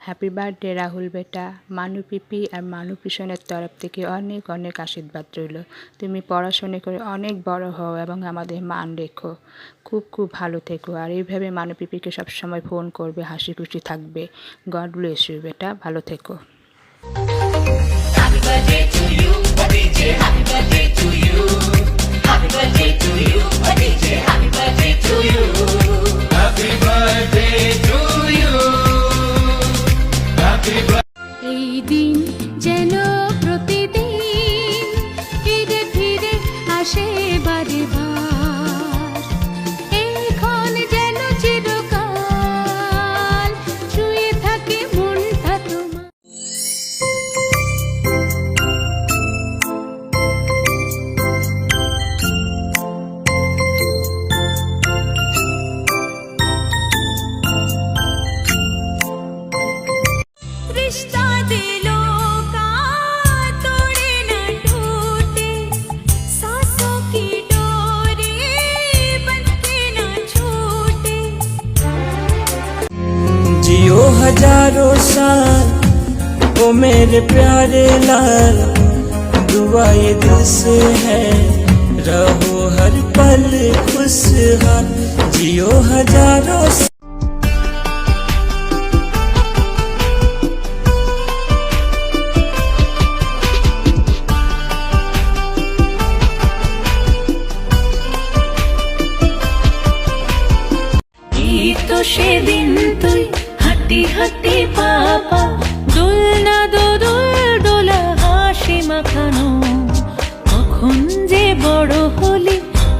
Happy birthday Rahul বেটা। মানু পিপি আর মানু পিছনের তরফ থেকে অনেক অনেক আশীর্বাদ রইল। তুমি পড়াশোনা করে অনেক বড় হও এবং আমাদের মান রেখো। খুব খুব ভালো থেকো আর এইভাবে মানু পিপিকে সবসময় ফোন করবে, হাসি খুশি থাকবে। গড ব্লেস ইউ বেটা, ভালো থেকো। Happy birthday to you, DJ. Happy birthday to you. Happy birthday to you, DJ. Happy birthday to you. Happy birthday to you. Happy birthday. এই দিন যেন প্রতিদিন ফিরে ফিরে আসে বারে বার, এখন যেন চিরকাল ছুঁয়ে থাকে মনটা তোমার। रिश्ता दिलों का तोड़े न टूटे, सांसों की डोरी बनके न छूटे। जियो हजारों साल ओ मेरे प्यारे लाल, दुआ ये दिल से है रहो हर पल खुशहाल। जियो हजारों साल। এই তো সেদিন তুই হাঁটি হাঁটি পাপা, দোলনা দোদুল দোলা হাসি মাখানো, কখন যে বড় হলি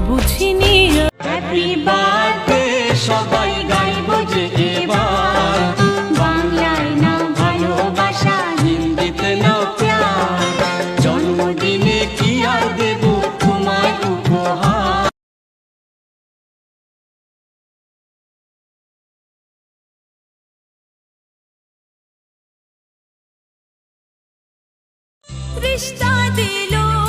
বুঝিনি। হ্যাপি বার্থডে সবাই গাইব যে এবার, বাংলায় নাও ভালোবাসা, হিন্দিতে নাও প্যার, জন্মদিনে কি আর দেব তোমায় উপহার। रिश्ता दिलों